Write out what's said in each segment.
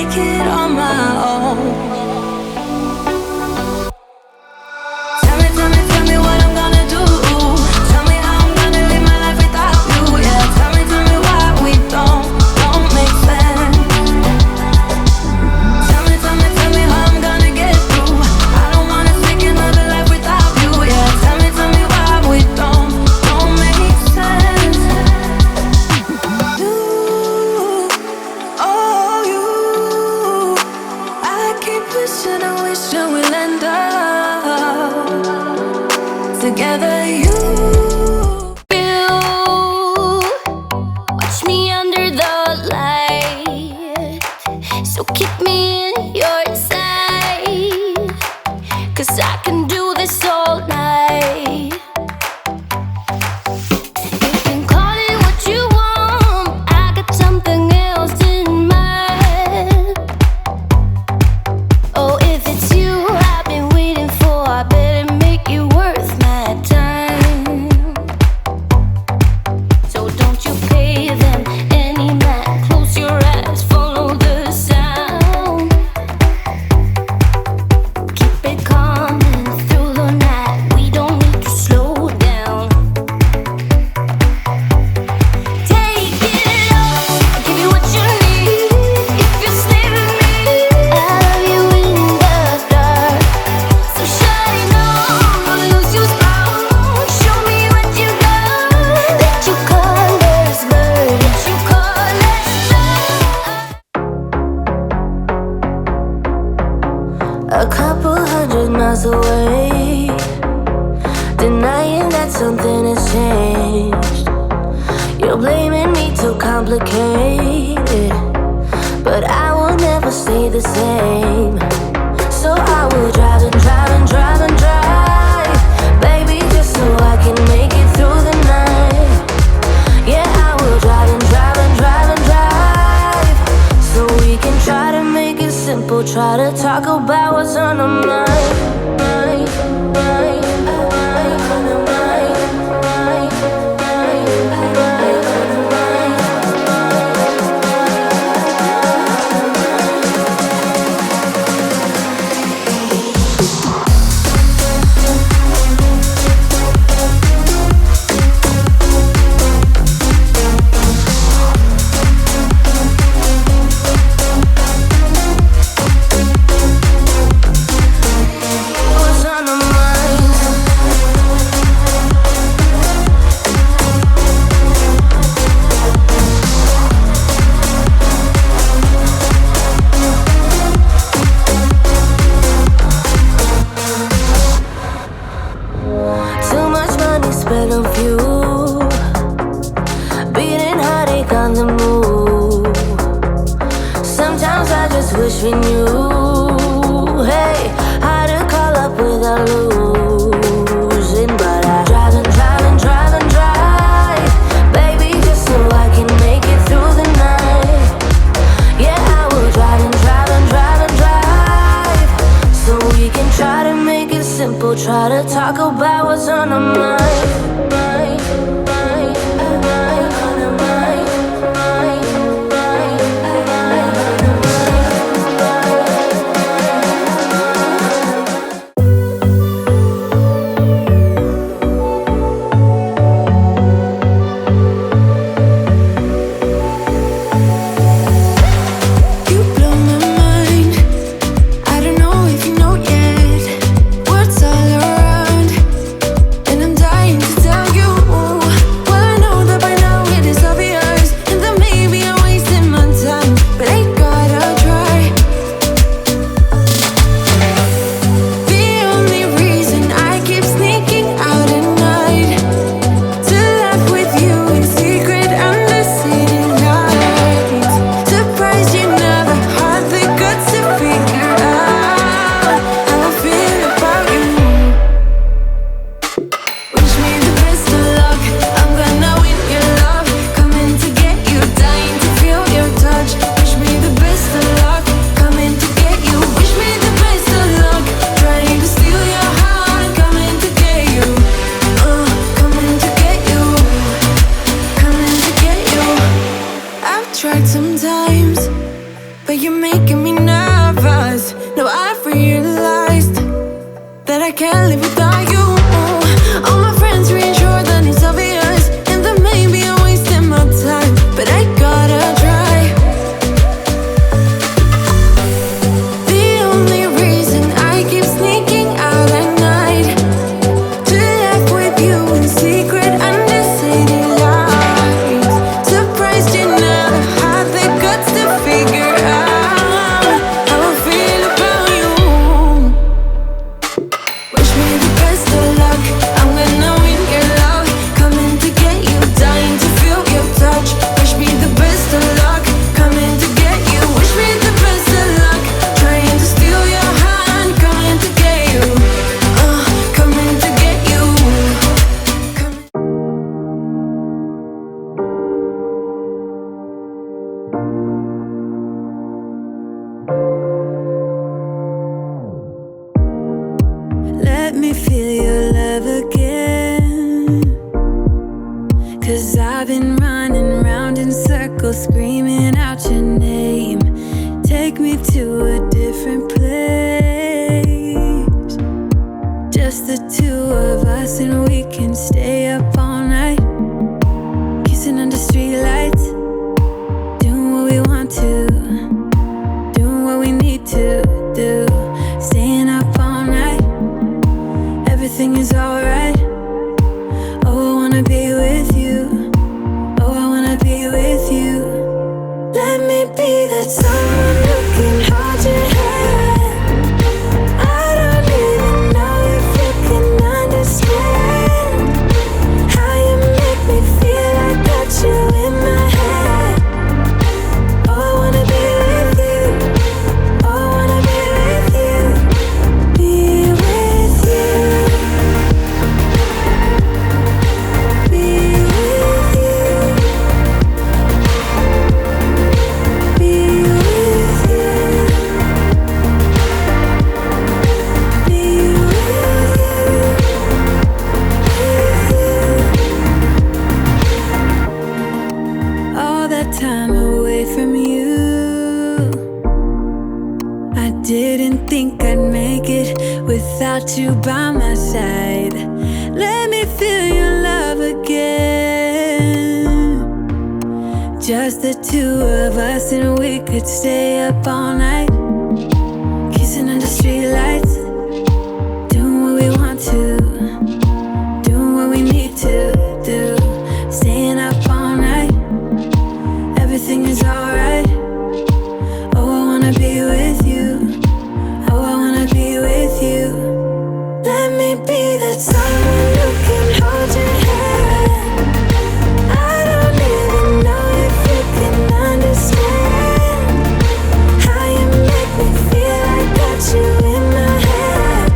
make it on my own. Tell me what I'm gonna do. Tell me how I'm gonna live my life without you. Yeah, tell me why we don't make sense. Tell me how I'm gonna get through. I don't wanna take another life without you. Yeah, tell me why we don't make sense. You, oh you, I keep wishing we'll end up together. You watch me under the light, so keep me in your sight, 'cause I can do this all night. You can call it what you want, I got something else in mind. Oh, if it's you I've been waiting for, I better make it worth my time. So don't you pay them any mind, close your eyes, follow the sound. Keep it coming through the night, we don't need to slow down. Take it all, I'll give you what you need. If you stay with me, I love you in the dark. So shine on, don't lose your spark. Show me what you got. Let your colors burn, let your colors burn. A couple 100 miles away, denying that something has changed. You're blaming me, too complicated, but I will never stay the same. So I will drive and drive and drive and drive, baby, just so I can make it through the night. Yeah, I will drive and drive and drive and drive, so we can try to make it simple. Try to talk about what's on our mind. What's on our minds? Too much money spent on fuel, beating heartache on the move. Sometimes I just wish we knew, hey, how to call up without losing. But I drive and drive and drive and drive, baby, just so I can make it through the night. Yeah, I will drive and drive and drive and drive, so we can try to make it simple. Try to talk about what's on our mind. You blow my mind, I don't know if you know yet. Words all around, and I'm dying to tell you. but you're making me nervous. No, I've realized that I can't live without you. All my friends reassure that it's obvious, and that maybe I'm wasting my time, but I gotta try. The only reason I keep sneaking out at night to laugh with you in secret under city lights. Surprised you never had the guts to figure out how I feel about you. Wish me the best of luck, I'm gonna win your love. Coming to get you, dying to feel your touch. Wish me the best of luck, coming to get you. Wish me the best of luck, trying to steal your hand. Coming to get you, coming to get you. Let me feel your love again, 'cause I've been running round in circles, screaming out your name. Take me to a different place, just the two of us, and we can stay up all night, kissing under streetlights, doing what we want to, doing what we need to do, staying up all night. Everything is alright. Oh, I wanna be with you. Oh, I wanna be with you. Let me be that someone who can hold your hand. I don't even know if you can understand how you make me feel. I got you in my head. Oh, I wanna be with you. Oh, I wanna be with you. Be with you. Be with you. Be with you. Be with you. All that time away from you, I didn't think I'd make it without you by my side. Let me feel your love again, just the two of us, and we could stay up all night, kissing under streetlights, doing what we want to, doing what we need to do, staying up all night. Everything is alright. Oh, I wanna be with you. Oh, I wanna be with you. Let me be that someone who can hold your hand. I don't even know if you can understand how you make me feel. I got you in my head.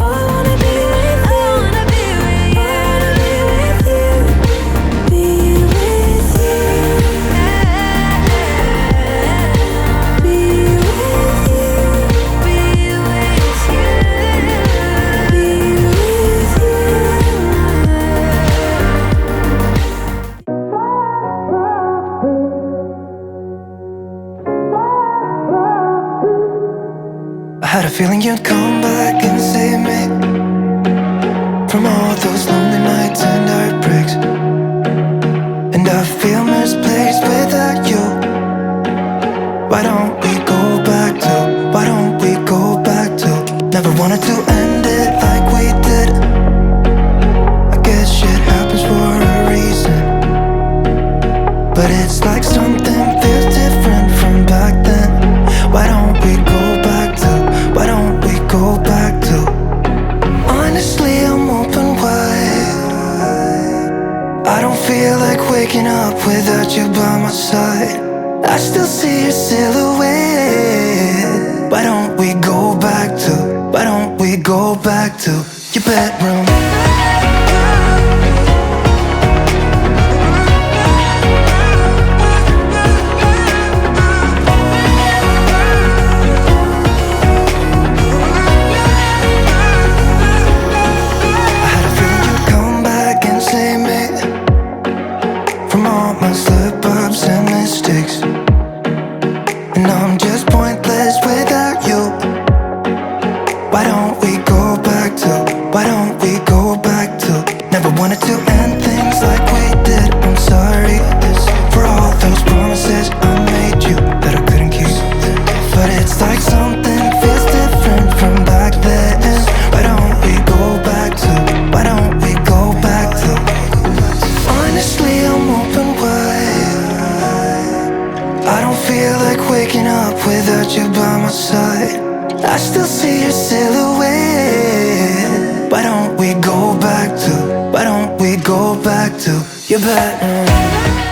Oh, I wanna be with you. I wanna be with you. I wanna be with you. Be with you. Be with you. Be with you. Be with you. I had a feeling you'd come back and save me from all those lonely nights and heartbreaks. And I feel misplaced without you. Why don't we go back to, why don't we go back to? Never wanted to end it like we did. I guess shit happens for a reason, but it's like something feels different from back then. Why don't we go back to, why don't we go back to? Honestly, I'm open wide. I don't feel like waking up without you by my side. I still see your silhouette. Why don't we go back to, why don't we go back to your bedroom? and I'm just pointless without you. Why don't we go back to, why don't we go back to, never wanted to end things like we did. I'm sorry for all those promises I made you that I couldn't keep, but it's like something feels different from back then. Why don't we go back to, why don't we go back to, honestly I'm open wide. I don't feel like waking up without you by my side. I still see your silhouette. Why don't we go back to, why don't we go back to your bed?